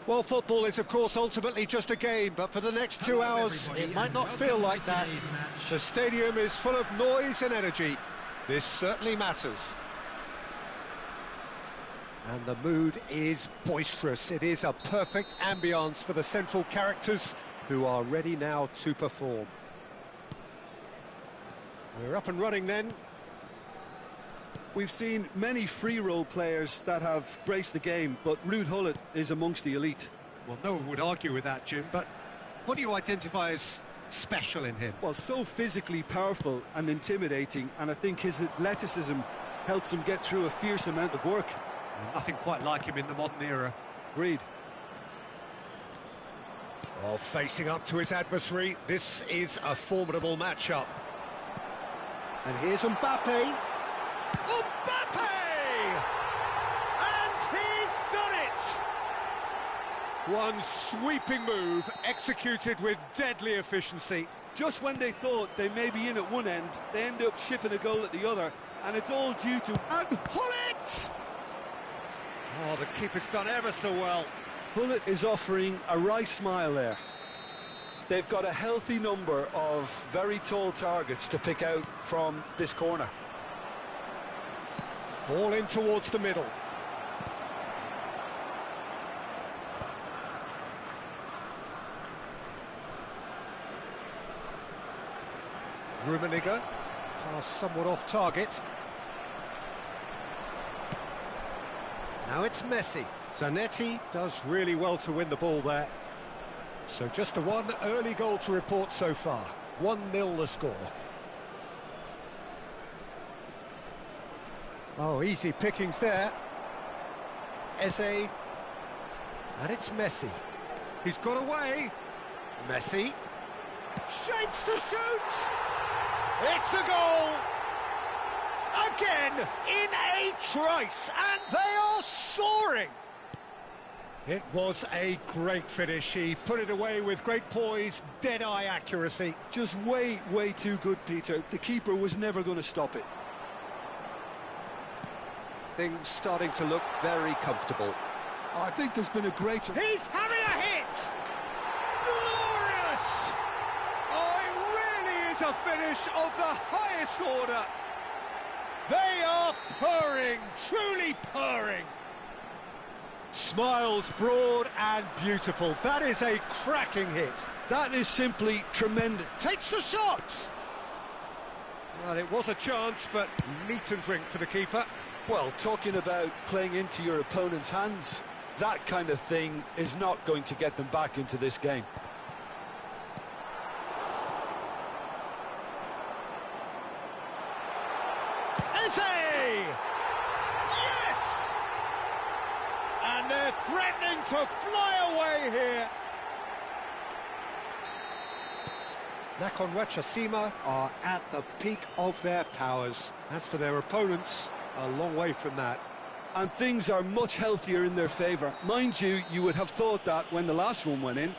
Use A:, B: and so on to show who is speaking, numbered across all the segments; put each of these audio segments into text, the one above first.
A: Well, football is, of course, ultimately just a game, but for the next 2 hours, it might not feel like that. The stadium is full of noise and energy. This certainly matters. And the mood is boisterous. It is a perfect ambience for the central characters who are ready now to perform. We're up and running then.
B: We've seen many free role players that have graced the game, but Ruud Gullit is amongst the elite.
A: Well, no one would argue with that, Jim, but what do you identify as special in him?
B: Well, so physically powerful and intimidating, and I think his athleticism helps him get through a fierce amount of work.
A: Well, nothing quite like him in the modern era.
B: Agreed.
A: Oh, facing up to his adversary, this is a formidable matchup.
B: And here's Mbappe.
A: Mbappe! And he's done it! One sweeping move, executed with deadly efficiency.
B: Just when they thought they may be in at one end, they end up shipping a goal at the other, and it's all due to...
A: And Gullit! Oh, the keeper's done ever so well.
B: Gullit is offering a wry smile there. They've got a healthy number of very tall targets to pick out from this corner.
A: Ball in towards the middle. Rummenigge, pass somewhat off target. Now it's Messi. Zanetti does really well to win the ball there. So just the one early goal to report so far. 1-0 the score. Oh, easy pickings there. Eze. And it's Messi. He's got away. Messi. Shapes to shoot! It's a goal! Again, in a trice, and they are soaring! It was a great finish. He put it away with great poise, dead-eye accuracy.
B: Just way too good, Peter. The keeper was never going to stop it.
A: Things starting to look very comfortable.
B: I think there's been a great...
A: He's having a hit! Glorious! Oh, it really is a finish of the highest order. They are purring, truly purring. Smiles broad and beautiful. That is a cracking hit.
B: That is simply tremendous.
A: Takes the shot! Well, it was a chance, but meat and drink for the keeper.
B: Well, talking about playing into your opponent's hands, that kind of thing is not going to get them back into this game.
A: Nakhon Ratchasima are at the peak of their powers. As for their opponents, a long way from that.
B: And things are much healthier in their favour. Mind you, you would have thought that when the last one went in.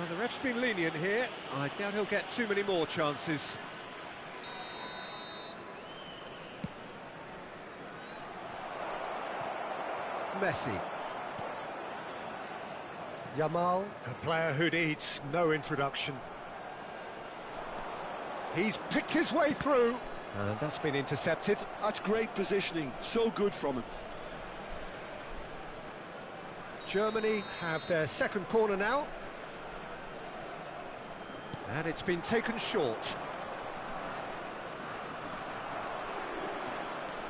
A: The ref's been lenient here. I doubt he'll get too many more chances. Messi. Yamal, a player who needs no introduction. He's picked his way through, and that's been intercepted.
B: That's great positioning, so good from him.
A: Germany have their second corner now. And it's been taken short.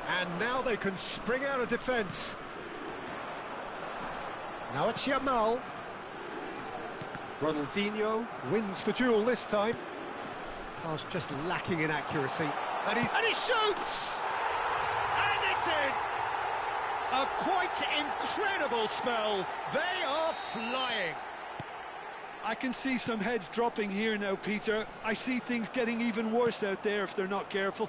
A: And now they can spring out of defence. Now it's Yamal. Ronaldinho wins the duel this time. Pass just lacking in accuracy. And he shoots! And it's in! A quite incredible spell. They are flying.
B: I can see some heads dropping here now, Peter. I see things getting even worse out there if they're not careful.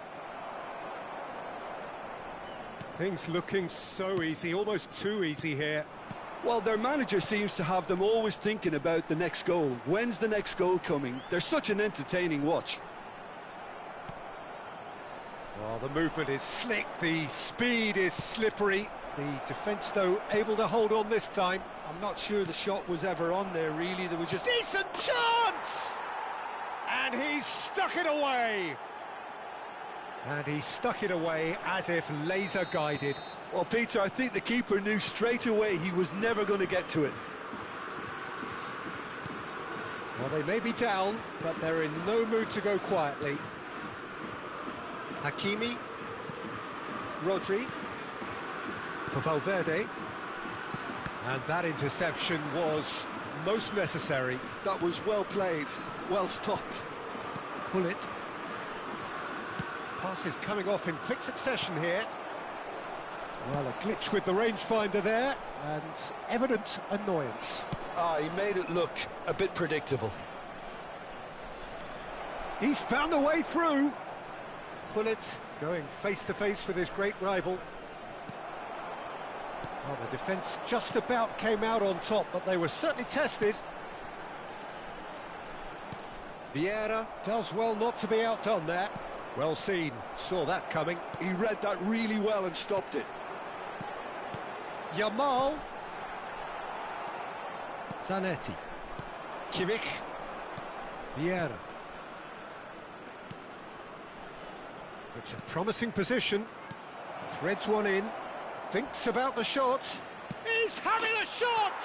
A: Things looking so easy, almost too easy here.
B: Well, their manager seems to have them always thinking about the next goal. When's the next goal coming? They're such an entertaining watch.
A: Well, the movement is slick, the speed is slippery. The defence, though, able to hold on this time.
B: I'm not sure the shot was ever on there, really. There was just...
A: Decent chance! And he's stuck it away. And he stuck it away as if laser-guided.
B: Well, Peter, I think the keeper knew straight away he was never going to get to it.
A: Well, they may be down, but they're in no mood to go quietly. Hakimi. Rodri. For Valverde. And that interception was most necessary.
B: That was well played, well stopped.
A: Bullet. Passes coming off in quick succession here. Well, a glitch with the rangefinder there, and evident annoyance.
B: He made it look a bit predictable.
A: He's found a way through. Bullet going face-to-face with his great rival. Well, the defence just about came out on top, but they were certainly tested. Vieira does well not to be outdone there. Well seen, saw that coming.
B: He read that really well and stopped it.
A: Yamal. Zanetti. Kimmich. Vieira. It's a promising position. Threads one in. Thinks about the shot. He's having a shot!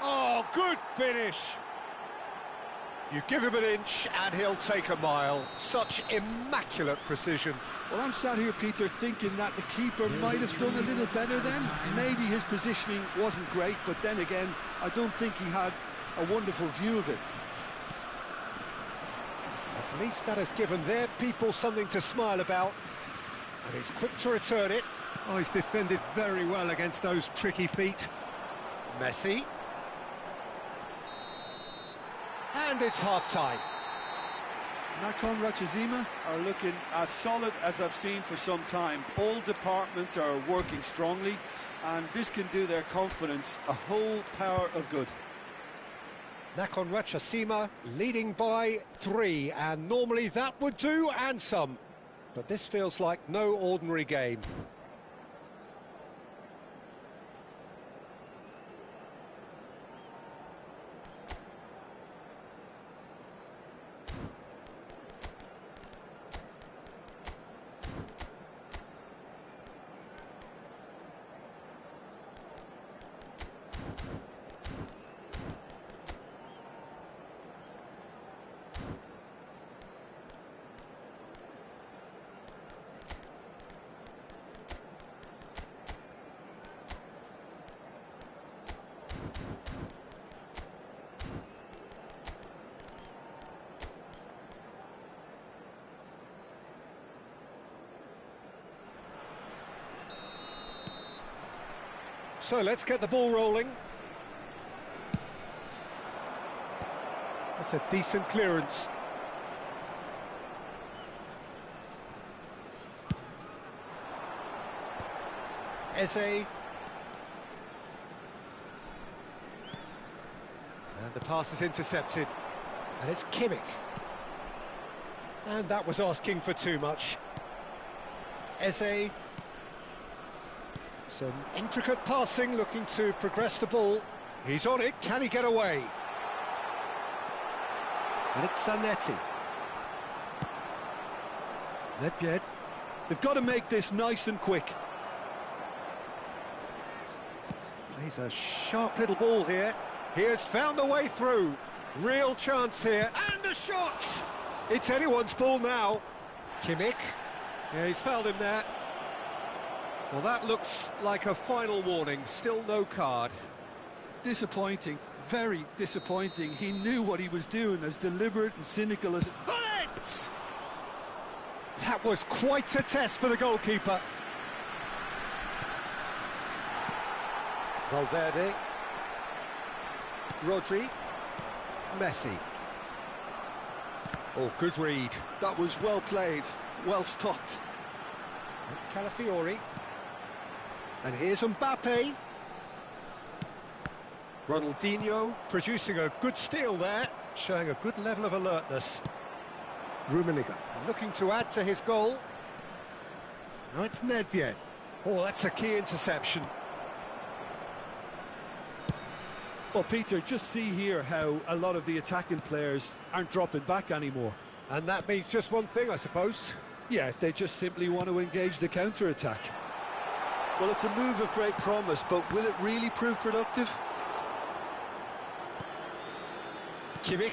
A: Oh, good finish. You give him an inch and he'll take a mile. Such immaculate precision.
B: Well, I'm sat here, Peter, thinking that the keeper might have done a little better then. Maybe his positioning wasn't great, but then again, I don't think he had a wonderful view of it.
A: At least that has given their people something to smile about. And he's quick to return it. Oh, he's defended very well against those tricky feet. Messi. And it's half-time.
B: Nakhon Ratchasima are looking as solid as I've seen for some time. All departments are working strongly, and this can do their confidence a whole power of good.
A: Nakhon Ratchasima leading by 3, and normally that would do, and some. But this feels like no ordinary game. So let's get the ball rolling. That's a decent clearance. Eze. And the pass is intercepted. And it's Kimmich. And that was asking for too much. Eze. Some intricate passing, looking to progress the ball. He's on it, can he get away? And it's Zanetti. Nedved.
B: They've got to make this nice and quick.
A: Plays a sharp little ball here. He has found a way through. Real chance here. And a shot! It's anyone's ball now. Kimmich. Yeah, he's fouled him there. Well, that looks like a final warning. Still no card.
B: Disappointing. Very disappointing. He knew what he was doing, as deliberate and cynical as...
A: Bullet! That was quite a test for the goalkeeper. Valverde. Rodri. Messi. Oh, good read.
B: That was well played, well stopped.
A: And Calafiori. And here's Mbappe. Ronaldinho producing a good steal there, showing a good level of alertness. Rummenigge looking to add to his goal. Now it's Nedved. Oh, that's a key interception.
B: Well, Peter, just see here how a lot of the attacking players aren't dropping back anymore.
A: And that means just one thing, I suppose.
B: Yeah, they just simply want to engage the counter-attack. Well, it's a move of great promise, but will it really prove productive?
A: Kimmich.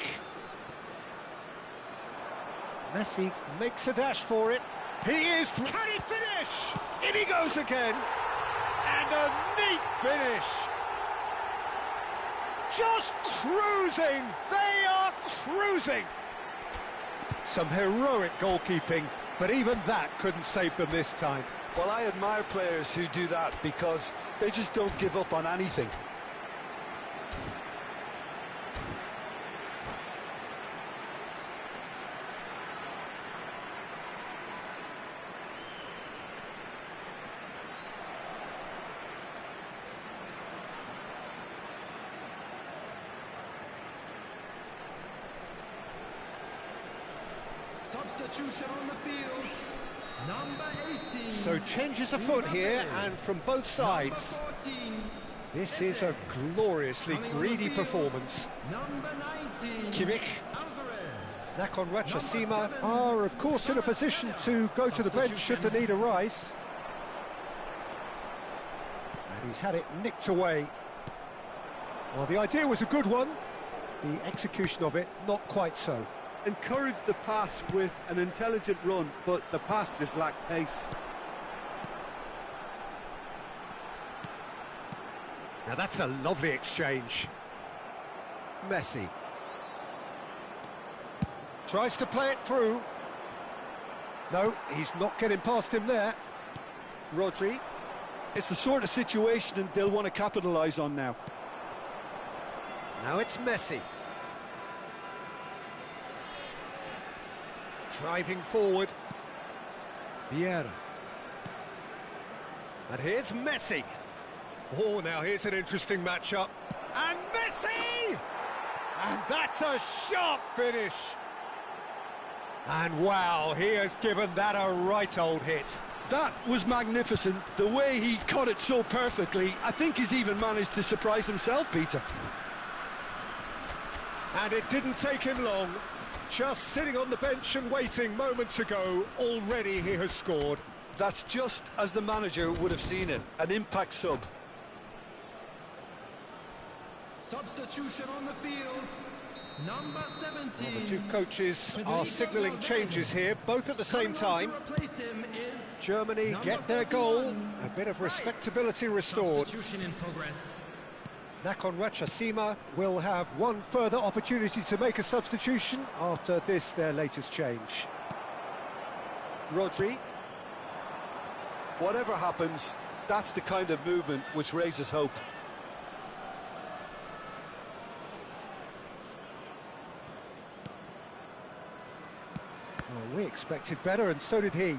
A: Messi makes a dash for it. He is... Can he finish? In he goes again. And a neat finish. Just cruising. They are cruising. Some heroic goalkeeping, but even that couldn't save them this time.
B: Well, I admire players who do that because they just don't give up on anything.
C: Substitution on the field, number 18.
A: So changes afoot here, and from both sides. This is a gloriously greedy performance.
C: Number 19.
A: Kimmich. Nakon Ratchasima are, of course, in a position to go to the bench should the need arise. And he's had it nicked away. Well, the idea was a good one. The execution of it, not quite so.
B: Encouraged the pass with an intelligent run, but the pass just lacked pace.
A: Now that's a lovely exchange. Messi. Tries to play it through. No, he's not getting past him there. Rodri.
B: It's the sort of situation they'll want to capitalise on now.
A: Now it's Messi. Driving forward. Vieira. And here's Messi. Oh, now here's an interesting matchup. And Messi! And that's a sharp finish. And wow, he has given that a right old hit.
B: That was magnificent. The way he caught it so perfectly, I think he's even managed to surprise himself, Peter.
A: And it didn't take him long. Just sitting on the bench and waiting moments ago, already he has scored.
B: That's just as the manager would have seen it, an impact sub.
C: Substitution on the field, number 17.
A: Well, the two coaches are signalling changes here, both at the same time. Germany get their goal, a bit of respectability restored.
C: Substitution in progress.
A: Nakon Ratchasima will have one further opportunity to make a substitution after this, their latest change. Rodri.
B: Whatever happens, that's the kind of movement which raises hope.
A: Well, we expected better, and so did he.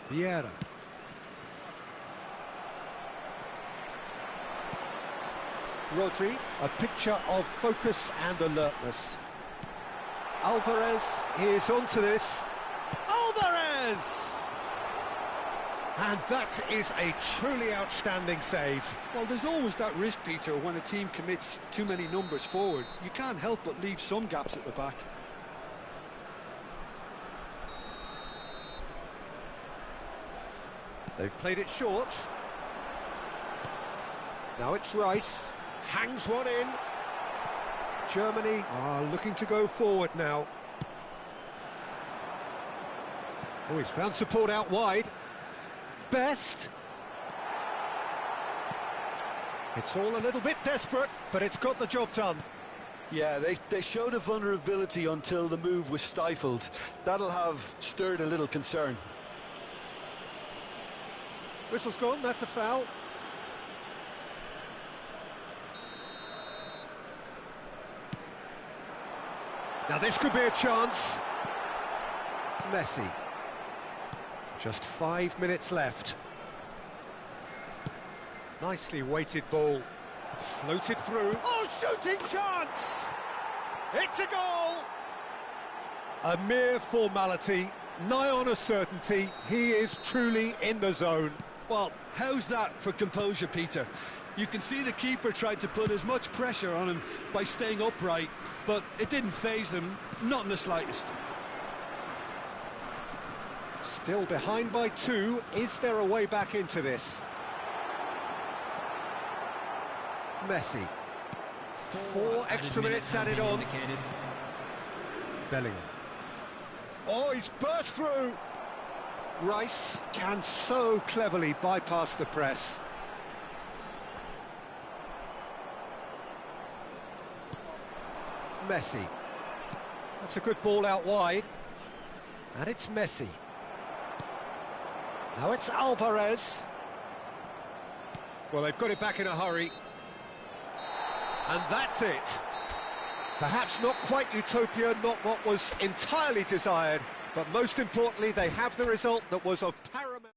A: Vieira. Rodri, a picture of focus and alertness. Alvarez is onto this. Alvarez! And that is a truly outstanding save.
B: Well, there's always that risk, Peter, when a team commits too many numbers forward. You can't help but leave some gaps at the back.
A: They've played it short. Now it's Rice. Hangs one in. Germany are looking to go forward now. Oh, he's found support out wide. Best. It's all a little bit desperate, but it's got the job done.
B: Yeah, they showed a vulnerability until the move was stifled. That'll have stirred a little concern.
A: Whistle's gone, that's a foul. Now this could be a chance. Messi. Just 5 minutes left. Nicely weighted ball. Floated through. Oh, shooting chance! It's a goal! A mere formality, nigh on a certainty. He is truly in the zone.
B: Well, how's that for composure, Peter? You can see the keeper tried to put as much pressure on him by staying upright, but it didn't faze him, not in the slightest.
A: Still behind by 2. Is there a way back into this? Messi. 4 extra minutes added on. Bellingham. Oh, he's burst through! Rice can so cleverly bypass the press. Messi. That's a good ball out wide. And it's Messi. Now it's Alvarez. Well, they've got it back in a hurry. And that's it. Perhaps not quite utopia, not what was entirely desired, but most importantly, they have the result that was of paramount...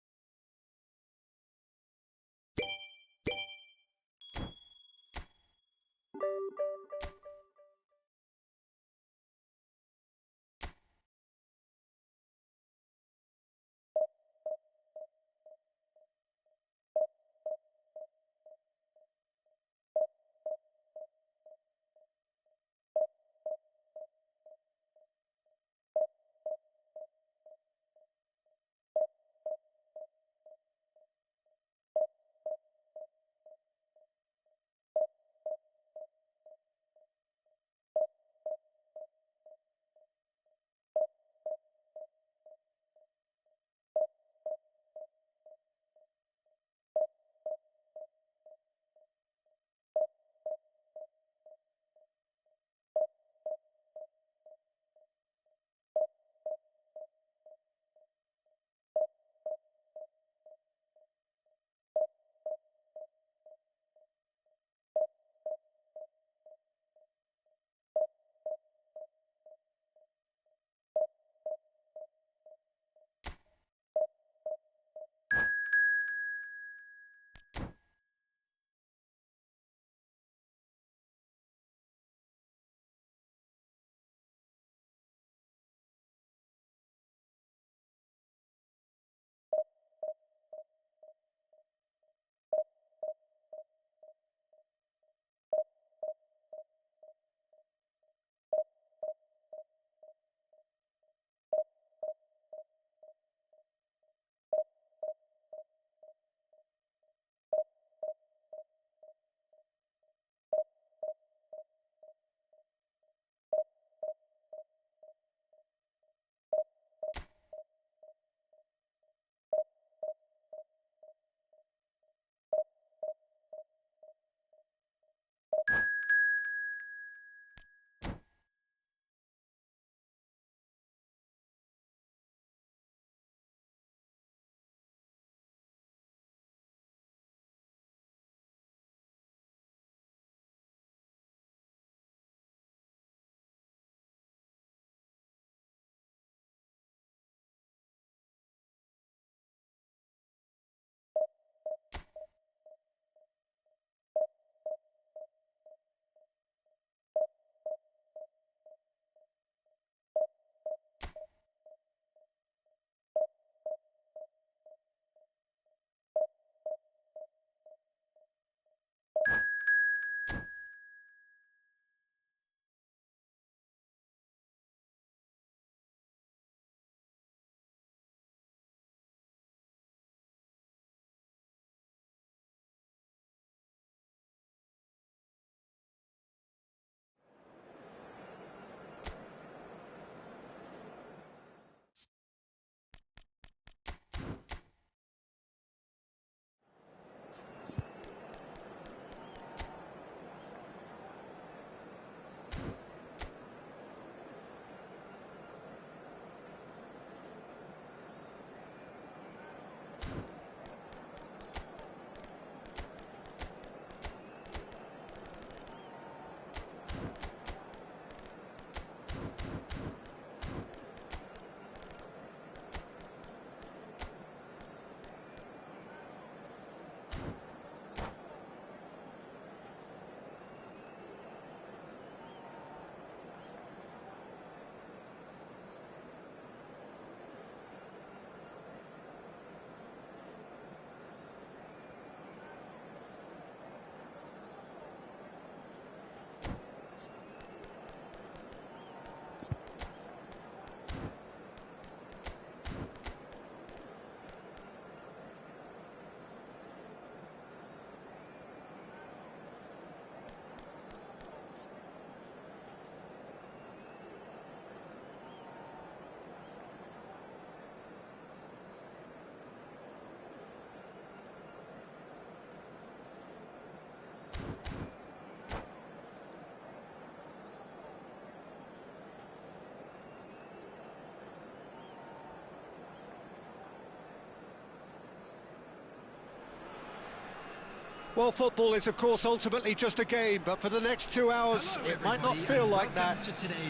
A: Well, football is, of course, ultimately just a game, but for the next 2 hours, it might not feel like that.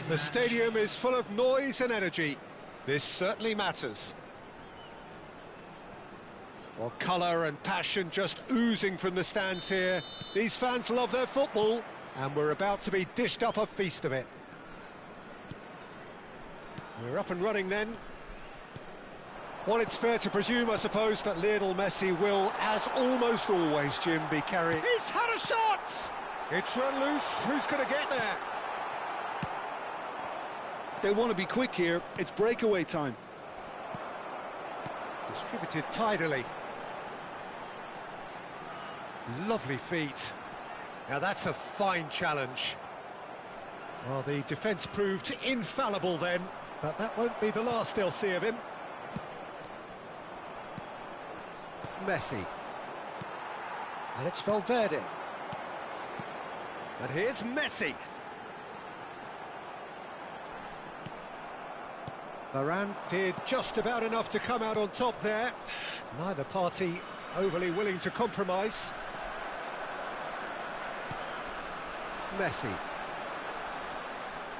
A: The stadium is full of noise and energy. This certainly matters. Well, colour and passion just oozing from the stands here. These fans love their football, and we're about to be dished up a feast of it. We're up and running then. Well, it's fair to presume, I suppose, that Lionel Messi will, as almost always, Jim, be carrying... He's had a shot! It's run loose. Who's going to get there?
B: They want to be quick here. It's breakaway time.
A: Distributed tidily. Lovely feet. Now that's a fine challenge. Well, the defence proved infallible then, but that won't be the last they'll see of him. Messi. And it's Valverde. And here's Messi. Varane did just about enough to come out on top there. Neither party overly willing to compromise. Messi.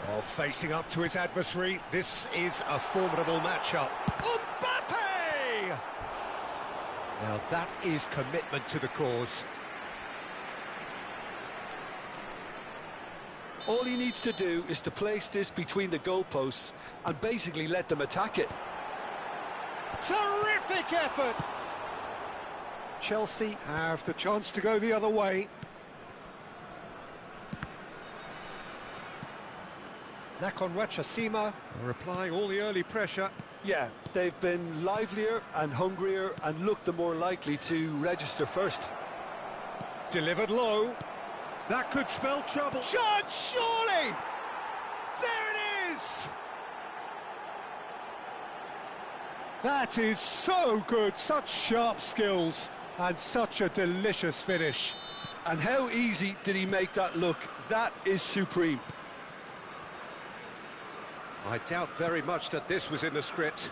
A: Oh, facing up to his adversary. This is a formidable matchup. Mbappe! Now that is commitment to the cause.
B: All he needs to do is to place this between the goalposts and basically let them attack it.
A: Terrific effort! Chelsea have the chance to go the other way. Nakon Rachasima are applying all the early pressure.
B: Yeah, they've been livelier and hungrier and looked the more likely to register first.
A: Delivered low. That could spell trouble. Shot, surely! There it is! That is so good, such sharp skills and such a delicious finish.
B: And how easy did he make that look? That is supreme.
A: I doubt very much that this was in the script.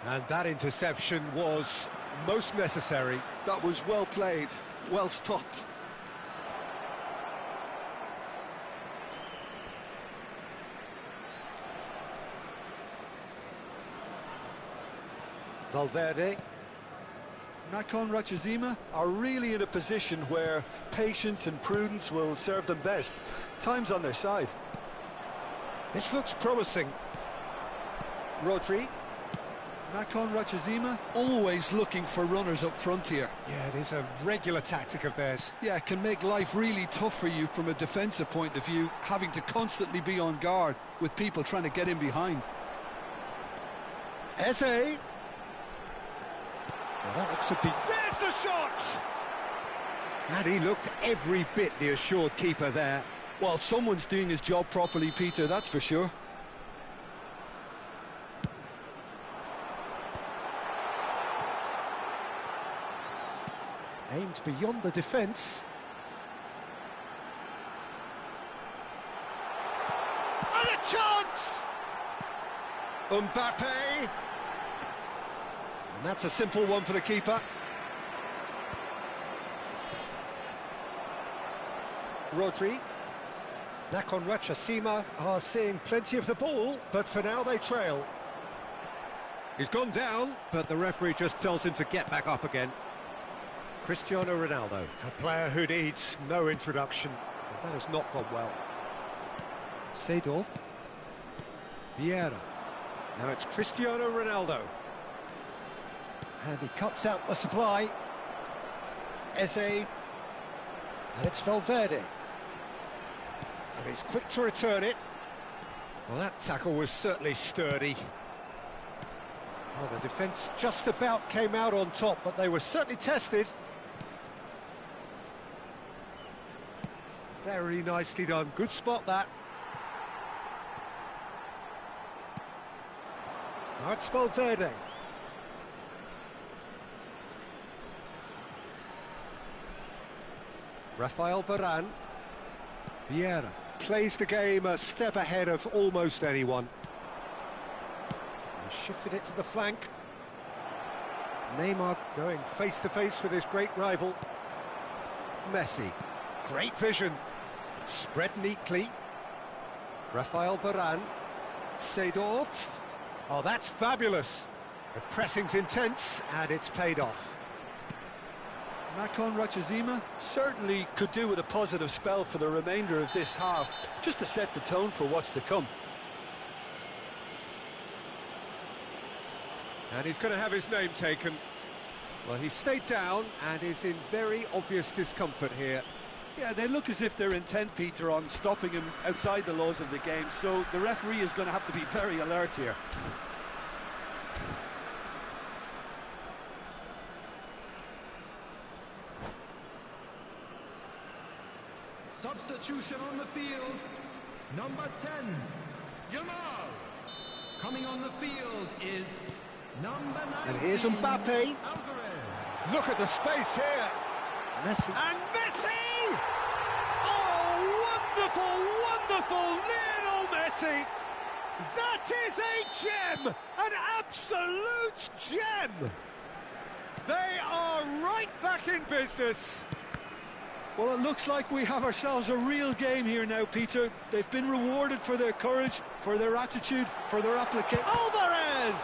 A: And that interception was most necessary.
B: That was well played, well stopped.
A: Valverde.
B: Nakon Rachasima are really in a position where patience and prudence will serve them best. Time's on their side.
A: This looks promising. Rodri.
B: Nakon Rachasima always looking for runners up front here.
A: Yeah, it is a regular tactic of theirs.
B: Yeah, it can make life really tough for you from a defensive point of view, having to constantly be on guard with people trying to get in behind.
A: Eze. Well, that looks a deep... There's the shot! And he looked every bit the assured keeper there.
B: Well, someone's doing his job properly, Peter, that's for sure.
A: A aimed beyond the defence. And a chance! Mbappe! And that's a simple one for the keeper. Rodri. Nakhon Ratchasima are seeing plenty of the ball, but for now they trail. He's gone down, but the referee just tells him to get back up again. Cristiano Ronaldo, a player who needs no introduction. That has not gone well. Seedorf. Vieira. Now it's Cristiano Ronaldo. And he cuts out the supply. Eze. And it's Valverde. And he's quick to return it. Well, that tackle was certainly sturdy. Well, the defence just about came out on top, but they were certainly tested. Very nicely done. Good spot, that. Now it's Valverde. Rafael Varane. Vieira plays the game a step ahead of almost anyone. He shifted it to the flank. Neymar going face-to-face with his great rival. Messi. Great vision. Spread neatly. Rafael Varane. Seedorf. Oh, that's fabulous. The pressing's intense, and it's paid off.
B: Nakhon Ratchasima certainly could do with a positive spell for the remainder of this half, just to set the tone for what's to come.
A: And he's going to have his name taken. Well, he stayed down and is in very obvious discomfort here.
B: Yeah, they look as if they're intent, Peter, on stopping him outside the laws of the game, so the referee is going to have to be very alert here.
C: Substitution on the field. Number 10, Yamal. Coming on the field is number 19.
A: And here's Mbappe.
C: Alvarez.
A: Look at the space here. Messi. And Messi! Oh, wonderful, wonderful Lionel Messi! That is a gem! An absolute gem! They are right back in business.
B: Well, it looks like we have ourselves a real game here now, Peter. They've been rewarded for their courage, for their attitude, for their application.
A: Alvarez!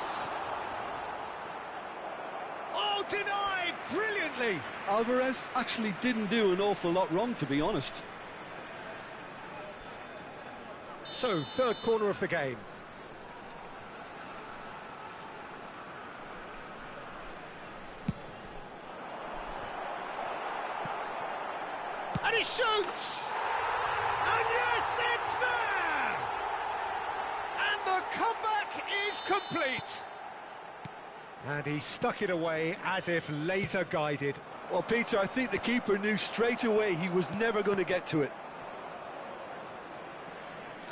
A: Oh, denied brilliantly!
B: Alvarez actually didn't do an awful lot wrong, to be honest.
A: So, third corner of the game. And he shoots! And yes, it's there! And the comeback is complete! And he stuck it away as if laser guided.
B: Well, Peter, I think the keeper knew straight away he was never going to get to it.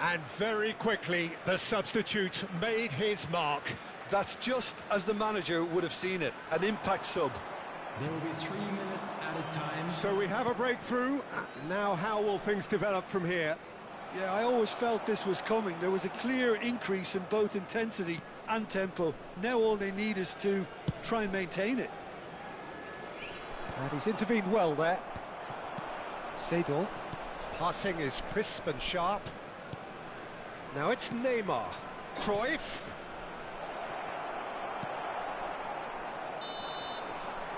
A: And very quickly, the substitute made his mark.
B: That's just as the manager would have seen it, an impact sub.
C: There will be 3 minutes at a time.
A: So we have a breakthrough. Now how will things develop from here?
B: Yeah, I always felt this was coming. There was a clear increase in both intensity and tempo. Now all they need is to try and maintain it.
A: And he's intervened well there. Seedorf. Passing is crisp and sharp. Now it's Neymar. Cruyff.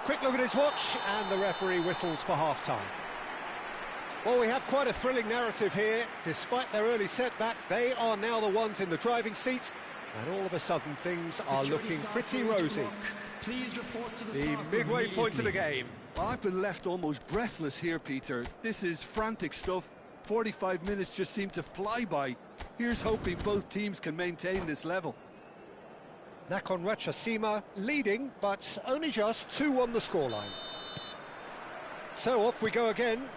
A: Quick look at his watch, and the referee whistles for half-time. Well, we have quite a thrilling narrative here. Despite their early setback, they are now the ones in the driving seat, and all of a sudden things are looking pretty rosy.
C: Please report to
A: The midway point of the game.
B: Well, I've been left almost breathless here, Peter. This is frantic stuff. 45 minutes just seem to fly by. Here's hoping both teams can maintain this level.
A: Nakhon Ratchasima leading, but only just 2 on the scoreline. So off we go again.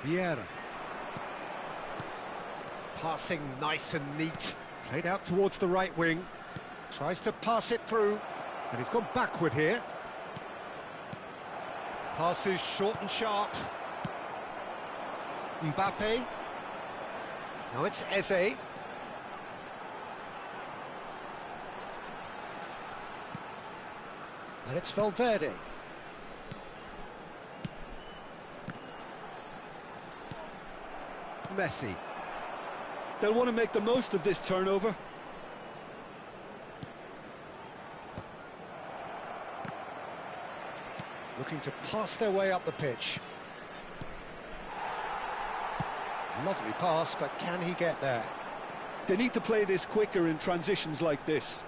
A: Vieira. Passing nice and neat. Played out towards the right wing. Tries to pass it through, and he's gone backward here. Passes short and sharp. Mbappe. Now it's Eze. And it's Valverde. Messi.
B: They'll want to make the most of this turnover.
A: Looking to pass their way up the pitch. Lovely pass, but can he get there?
B: They need to play this quicker in transitions like this.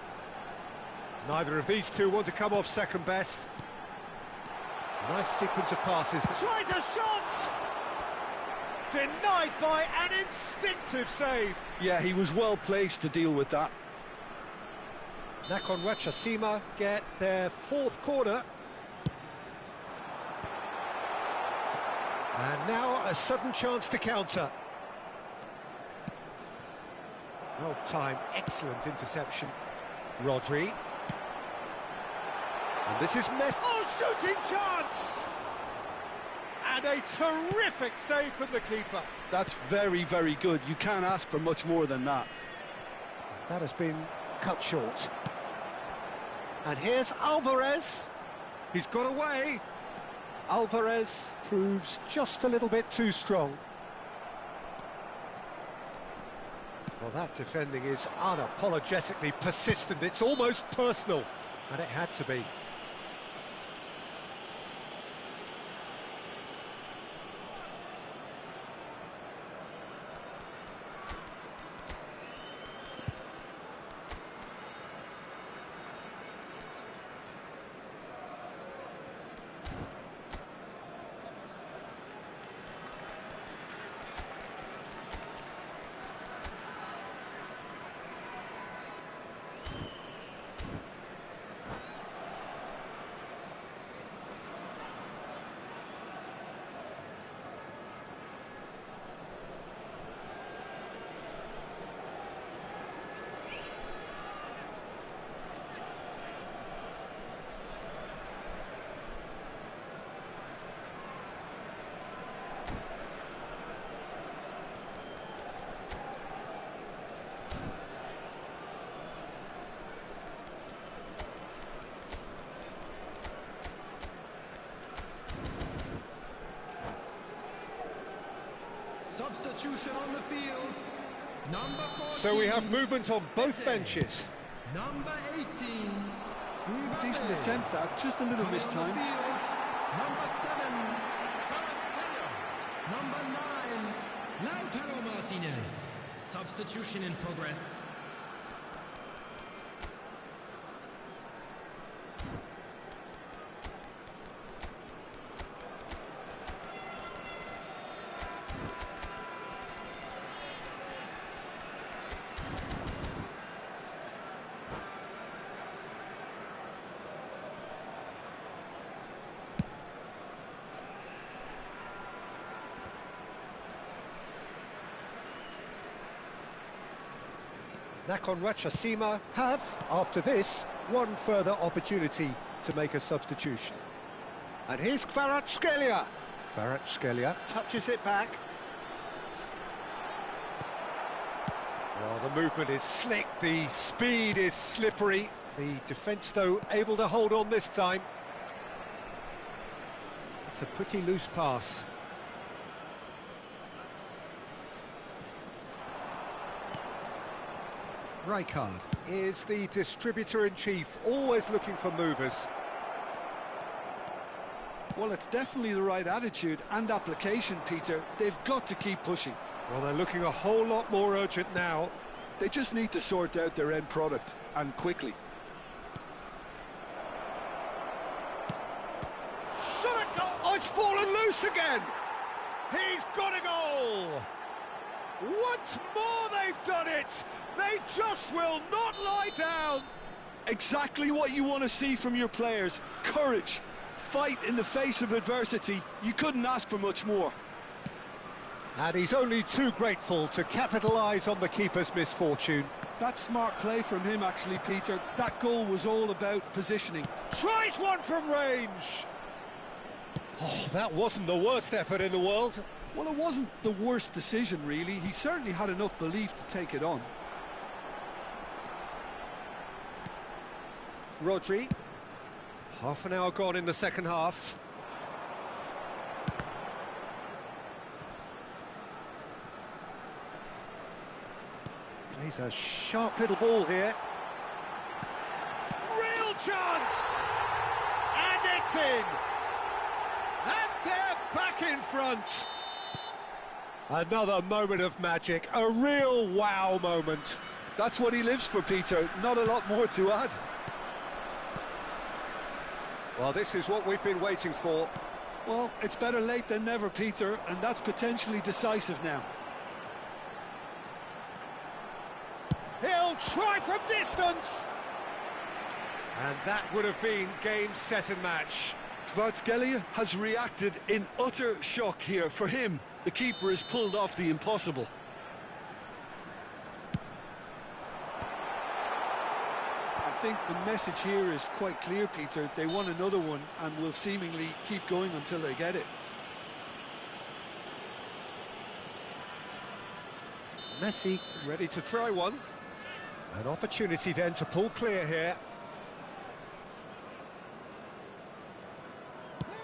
A: Neither of these two want to come off second best. Nice sequence of passes. Tries a shot! Denied by an instinctive save.
B: Yeah, he was well placed to deal with that.
A: Nakhon Ratchasima get their fourth corner. And now a sudden chance to counter. Well timed, excellent interception. Rodri. And this is Messi. Oh, shooting chance! And a terrific save from the keeper.
B: That's very, very good. You can't ask for much more than that.
A: That has been cut short. And here's Alvarez. He's got away. Alvarez proves just a little bit too strong. Well, that defending is unapologetically persistent. It's almost personal, and it had to be.
C: Substitution on the field. Number 14.
A: So we have movement on both benches.
C: Number 18. Mbappe.
B: Decent attempt, that. Just a little mistimed.
C: Number 7. Kvaratskhelia. Number 9. Lautaro Martinez. Substitution in progress.
A: Nakhon Ratchasima have, after this, one further opportunity to make a substitution. And here's Kvaratskhelia. Kvaratskhelia touches it back. Well, the movement is slick, the speed is slippery. The defence, though, able to hold on this time. It's a pretty loose pass. Rijkaard is the distributor-in-chief, always looking for movers.
B: Well, it's definitely the right attitude and application, Peter. They've got to keep pushing.
A: Well, they're looking a whole lot more urgent now.
B: They just need to sort out their end product, and quickly.
A: Shot a goal! Oh, it's fallen loose again! He's got a goal! Once more they've done it! They just will not lie down!
B: Exactly what you want to see from your players. Courage. Fight in the face of adversity. You couldn't ask for much more.
A: And he's only too grateful to capitalise on the keeper's misfortune.
B: That's smart play from him, actually, Peter. That goal was all about positioning.
A: Tries one from range. Oh, that wasn't the worst effort in the world.
B: Well, it wasn't the worst decision, really. He certainly had enough belief to take it on.
A: Rodri. Half an hour gone in the second half. Plays a sharp little ball here. Real chance! And it's in! And they're back in front! Another moment of magic, a real wow moment.
B: That's what he lives for, Peter. Not a lot more to add.
A: Well, this is what we've been waiting for.
B: Well, it's better late than never, Peter, and that's potentially decisive now.
A: He'll try from distance! And that would have been game, set and match.
B: Kvaratskhelia has reacted in utter shock here. For him, the keeper has pulled off the impossible. I think the message here is quite clear, Peter. They want another one and will seemingly keep going until they get it.
A: Messi ready to try one. An opportunity then to pull clear here.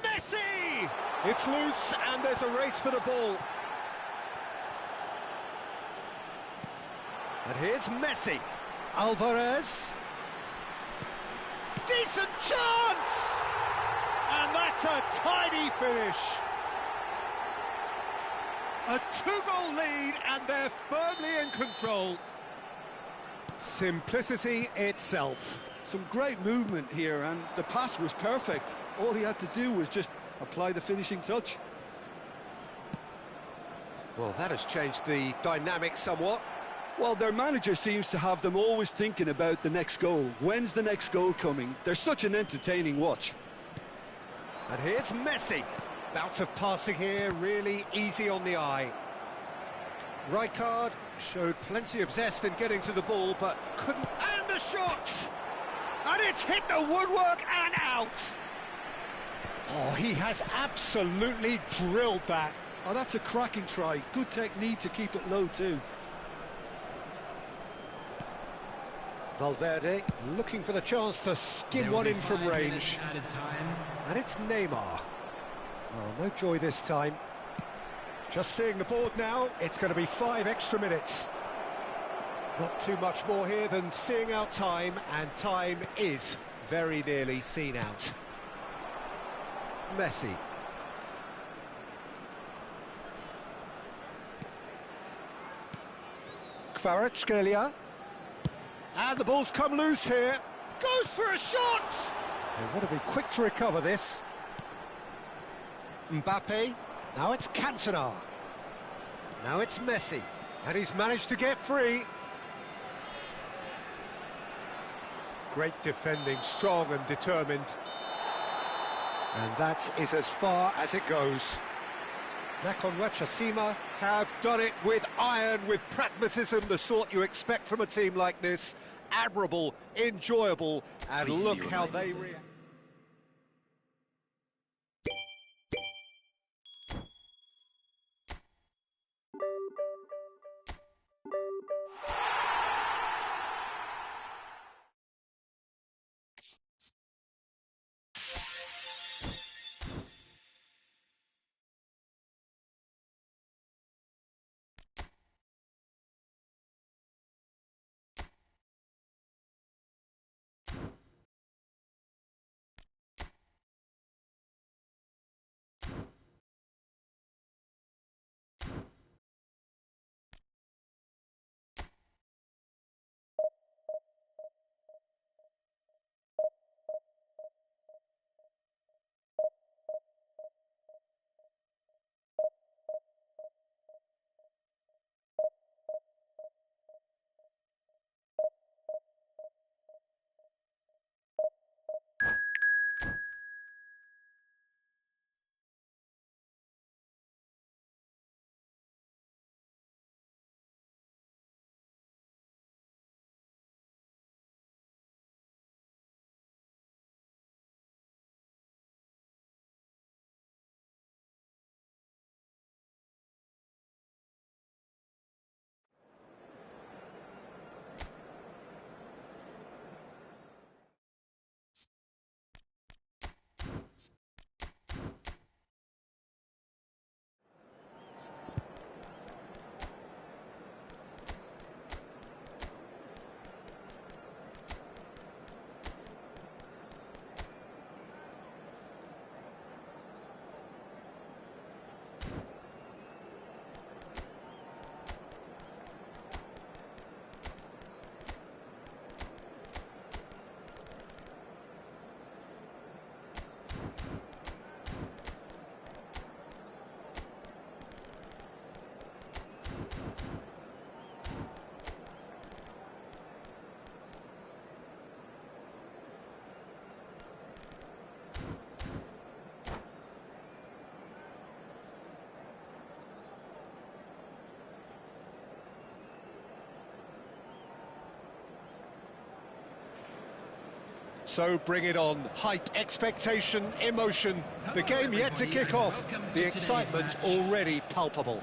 A: Messi! It's loose and there's a race for the ball. And here's Messi. Alvarez. Decent chance! And that's a tidy finish. A two-goal lead and they're firmly in control. Simplicity itself.
B: Some great movement here, and the pass was perfect. All he had to do was just apply the finishing touch.
A: Well, that has changed the dynamic somewhat.
B: Well, their manager seems to have them always thinking about the next goal. When's the next goal coming? They're such an entertaining watch.
A: And here's Messi. Bout of passing here, really easy on the eye. Rijkaard showed plenty of zest in getting to the ball, but couldn't... And the shot! And it's hit the woodwork and out! Oh, he has absolutely drilled that.
B: Oh, that's a cracking try. Good technique to keep it low, too.
A: Valverde looking for the chance to skim one in from range. And it's Neymar. Oh, no joy this time. Just seeing the board now, it's going to be 5 extra minutes. Not too much more here than seeing out time, and time is very nearly seen out. Messi. Kvaratskhelia. And the ball's come loose here. Goes for a shot! They want to be quick to recover this. Mbappe. Now it's Cantona. Now it's Messi. And he's managed to get free. Great defending, strong and determined. And that is as far as it goes. Nakhon Ratchasima have done it with iron, with pragmatism, the sort you expect from a team like this. Admirable, enjoyable, and look how they react. So bring it on. Hype, expectation, emotion. The game yet to kick off. The excitement already palpable.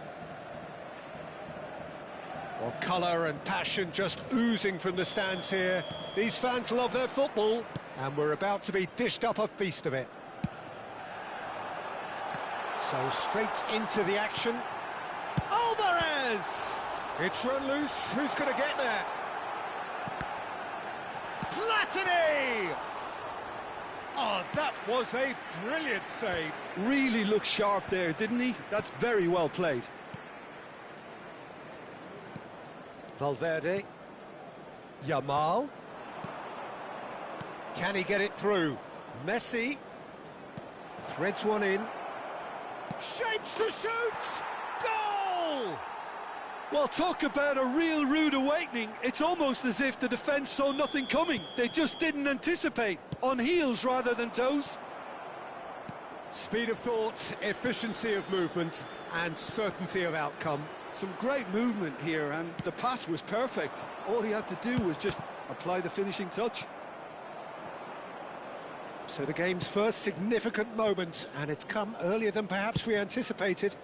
A: Well, colour and passion just oozing from the stands here. These fans love their football, and we're about to be dished up a feast of it. So straight into the action. Alvarez! It's run loose. Who's going to get there? Platini! Oh, that was a brilliant save.
B: Really looked sharp there, didn't he? That's very well played.
A: Valverde. Yamal. Can he get it through? Messi. Threads one in. Shapes to shoot! Goal!
B: Well, talk about a real rude awakening. It's almost as if the defence saw nothing coming. They just didn't anticipate. On heels rather than toes.
A: Speed of thought, efficiency of movement, and certainty of outcome.
B: Some great movement here, and the pass was perfect. All he had to do was just apply the finishing touch.
A: So the game's first significant moment, and it's come earlier than perhaps we anticipated.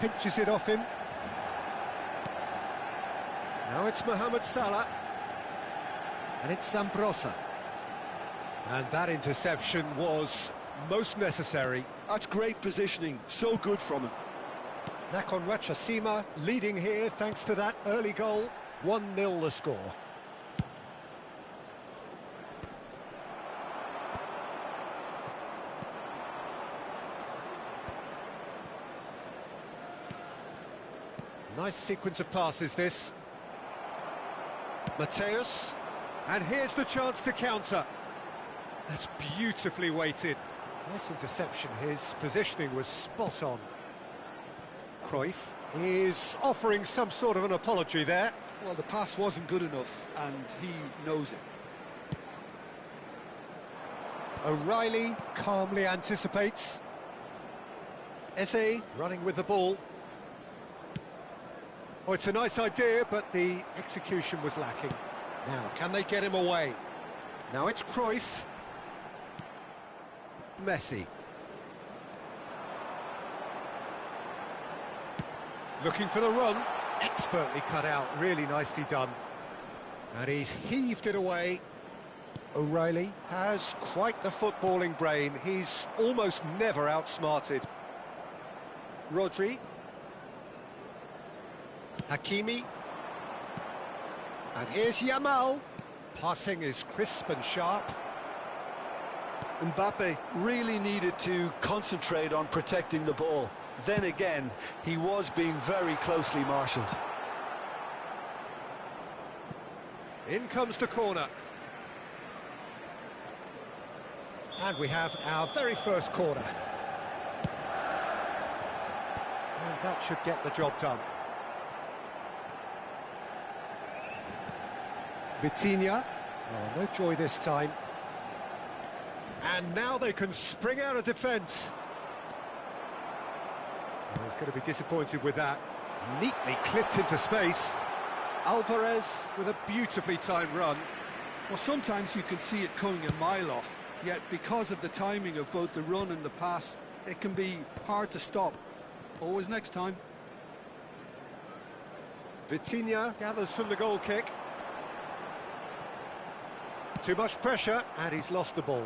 A: Pinches it off him. Now it's Mohamed Salah. And it's Zambrotta. And that interception was most necessary.
B: That's great positioning, so good from him.
A: Nakhon Ratchasima leading here thanks to that early goal. 1-0 the score. Nice sequence of passes, this. Mateus, and here's the chance to counter. That's beautifully weighted. Nice interception, his positioning was spot on. Cruyff is offering some sort of an apology there.
B: Well, the pass wasn't good enough, and he knows it.
A: O'Reilly calmly anticipates. Eze running with the ball. Oh, it's a nice idea, but the execution was lacking. Now, can they get him away? Now it's Cruyff. Messi. Looking for the run. Expertly cut out, really nicely done. And he's heaved it away. O'Reilly has quite the footballing brain. He's almost never outsmarted. Rodri. Hakimi. And here's Yamal. Passing is crisp and sharp.
B: Mbappe really needed to concentrate on protecting the ball. Then again, he was being very closely marshalled.
A: In comes the corner. And we have our very first corner. And that should get the job done. Vitinha. Oh, no joy this time. And now they can spring out of defence. Oh, he's going to be disappointed with that. Neatly clipped into space. Alvarez with a beautifully timed run.
B: Well, sometimes you can see it coming a mile off, yet because of the timing of both the run and the pass, it can be hard to stop. Always next time.
A: Vitinha gathers from the goal kick. Too much pressure, and he's lost the ball.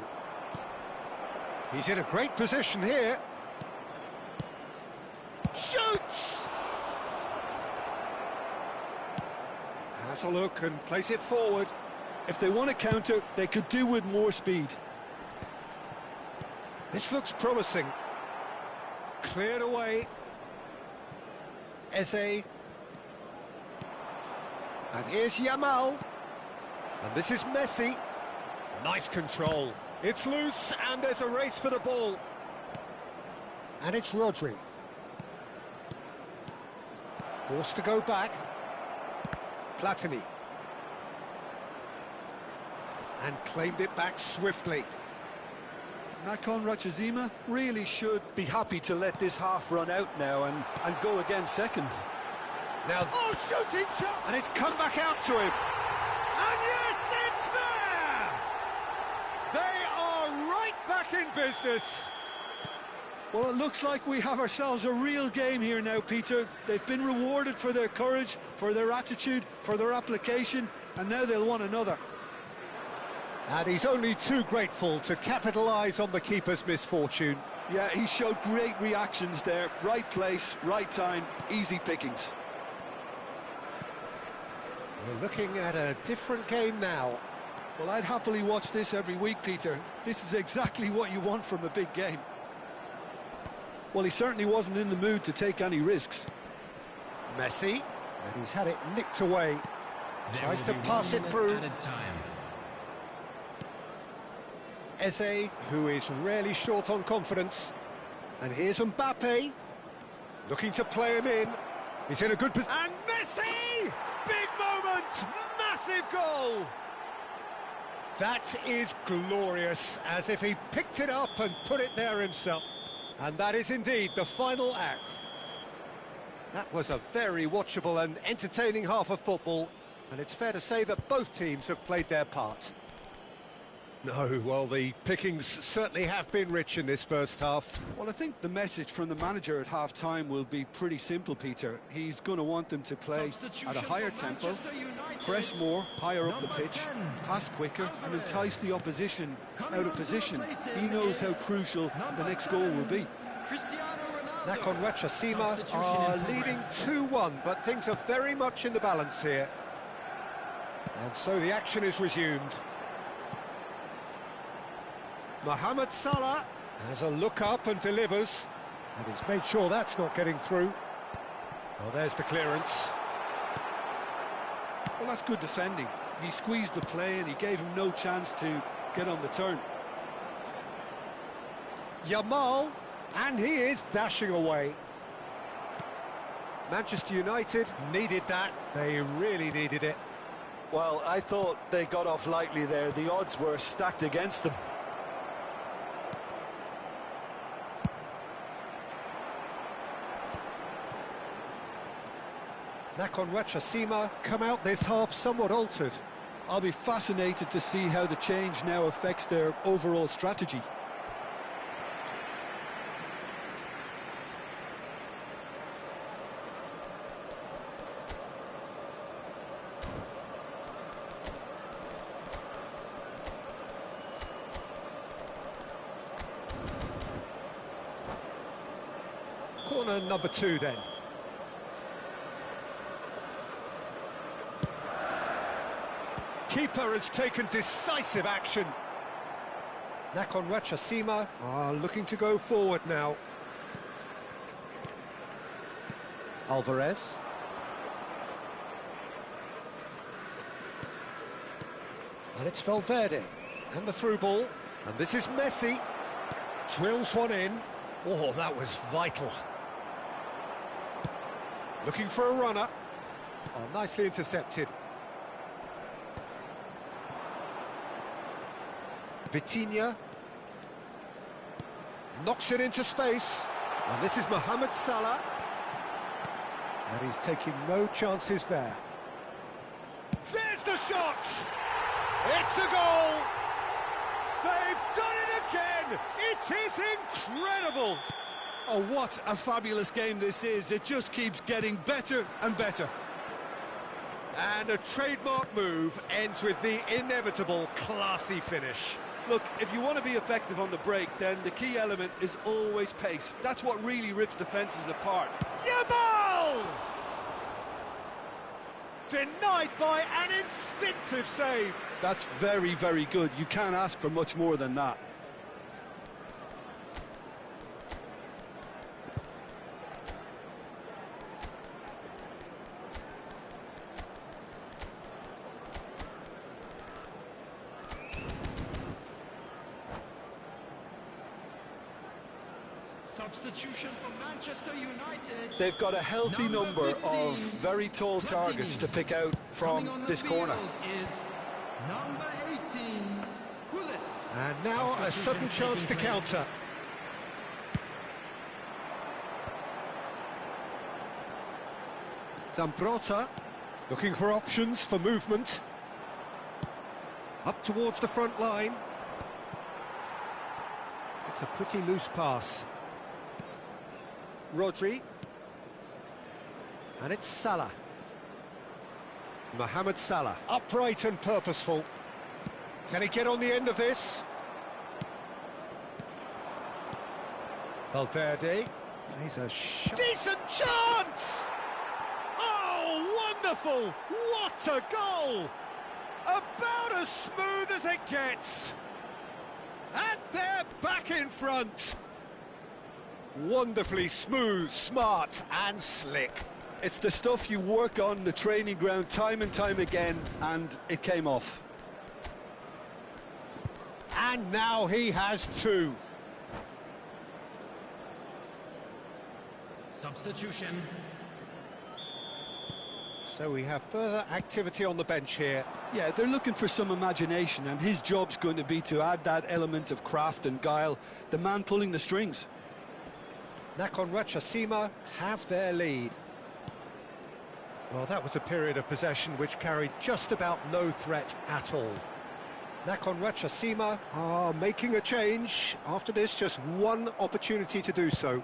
A: He's in a great position here. Shoots! Has a look and plays it forward.
B: If they want to counter, they could do with more speed.
A: This looks promising. Cleared away. Eze. And here's Yamal. And this is Messi. Nice control. It's loose and there's a race for the ball. And it's Rodri. Forced to go back. Platini. And claimed it back swiftly.
B: Nakon Rachazima really should be happy to let this half run out now and go again second.
A: Now, shooting shot! And it's come back out to him. And yes, it's there! They are right back in business.
B: Well, it looks like we have ourselves a real game here now, Peter. They've been rewarded for their courage, for their attitude, for their application, and now they'll want another.
A: And he's only too grateful to capitalise on the keeper's misfortune.
B: Yeah, he showed great reactions there. Right place, right time, easy pickings.
A: We're looking at a different game now.
B: Well, I'd happily watch this every week, Peter. This is exactly what you want from a big game. Well, he certainly wasn't in the mood to take any risks.
A: Messi, and he's had it nicked away. Tries to pass it through. Eze, who is really short on confidence. And here's Mbappe, looking to play him in. He's in a good position. And Messi! Big moment! Massive goal! That is glorious, as if he picked it up and put it there himself. And that is indeed the final act. That was a very watchable and entertaining half of football, and it's fair to say that both teams have played their part. No, well, the pickings certainly have been rich in this first half.
B: Well, I think the message from the manager at half-time will be pretty simple, Peter. He's going to want them to play at a higher tempo, press more, higher up the pitch, pass quicker, and entice the opposition out of position. He knows how crucial the next goal will be.
A: Nakon Rachasima are leading 2-1, but things are very much in the balance here. And so the action is resumed. Mohamed Salah has a look up and delivers, and he's made sure that's not getting through. Well, there's the clearance.
B: Well, that's good defending. He squeezed the play and he gave him no chance to get on the turn.
A: Yamal, and he is dashing away. Manchester United needed that. They really needed it.
B: Well, I thought they got off lightly there. The odds were stacked against them.
A: Nakon Rachasima come out this half somewhat altered.
B: I'll be fascinated to see how the change now affects their overall strategy.
A: Corner number 2 then. Keeper has taken decisive action. Nakon Rachasima are looking to go forward now. Alvarez. And it's Valverde. And the through ball. And this is Messi. Drills one in. Oh, that was vital. Looking for a runner. Oh, nicely intercepted. Vitinha knocks it into space, and this is Mohamed Salah, and he's taking no chances there. There's the shot! It's a goal! They've done it again! It is incredible!
B: Oh, what a fabulous game this is. It just keeps getting better and better.
A: And a trademark move ends with the inevitable classy finish.
B: Look, if you want to be effective on the break, then the key element is always pace. That's what really rips defences apart.
A: Yamal! Denied by an instinctive save.
B: That's very, very good. You can't ask for much more than that.
C: Substitution for Manchester United.
B: They've got a healthy number
C: 15,
B: of very tall targets to pick out from this corner.
C: Is number 18,
A: and now a sudden chance to counter. Zambrotta looking for options for movement. Up towards the front line. It's a pretty loose pass. Rodri. And it's Salah. Mohamed Salah, upright and purposeful. Can he get on the end of this? Valverde. He's a decent chance! Oh, wonderful! What a goal! About as smooth as it gets. And they're back in front. Wonderfully smooth, smart and slick.
B: It's the stuff you work on the training ground time and time again, and it came off.
A: And now he has two.
C: substitution.
A: So we have further activity on the bench here.
B: Yeah, they're looking for some imagination, and his job's going to be to add that element of craft and guile, the man pulling the strings.
A: Nakhon Ratchasima have their lead. Well, that was a period of possession which carried just about no threat at all. Nakhon Ratchasima are making a change. After this, just one opportunity to do so.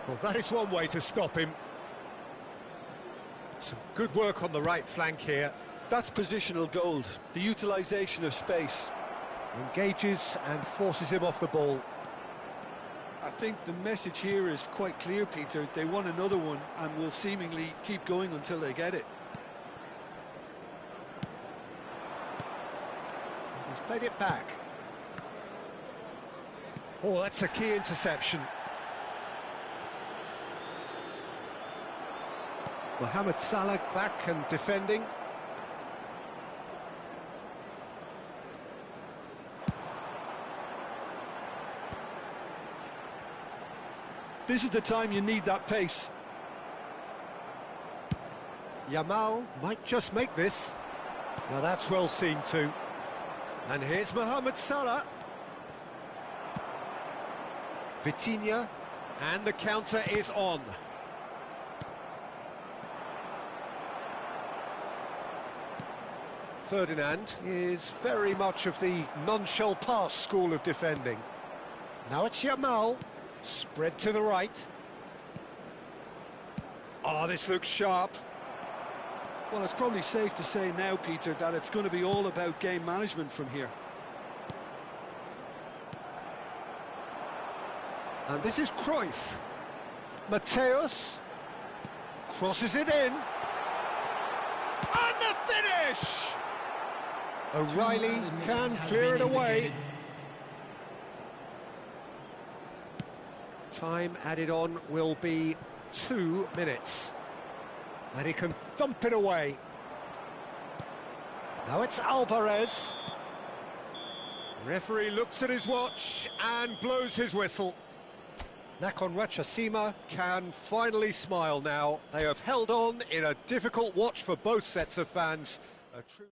A: Well, that is one way to stop him. Some good work on the right flank here.
B: That's positional gold, the utilisation of space.
A: Engages and forces him off the ball.
B: I think the message here is quite clear, Peter. They want another one and will seemingly keep going until they get it.
A: He's played it back. Oh, that's a key interception. Mohamed Salah back and defending.
B: This is the time you need that pace.
A: Yamal might just make this. Now that's well seen too. And here's Mohamed Salah. Vitinha, and the counter is on. Ferdinand is very much of the non-shall-pass school of defending. Now it's Yamal, spread to the right. Oh, this looks sharp.
B: Well, it's probably safe to say now, Peter, that it's going to be all about game management from here.
A: And this is Cruyff. Mateus crosses it in. And the finish! O'Reilly can clear it away. Time added on will be 2 minutes. And he can thump it away. Now it's Alvarez. Referee looks at his watch and blows his whistle. Nakhon Ratchasima can finally smile now. They have held on in a difficult watch for both sets of fans. A true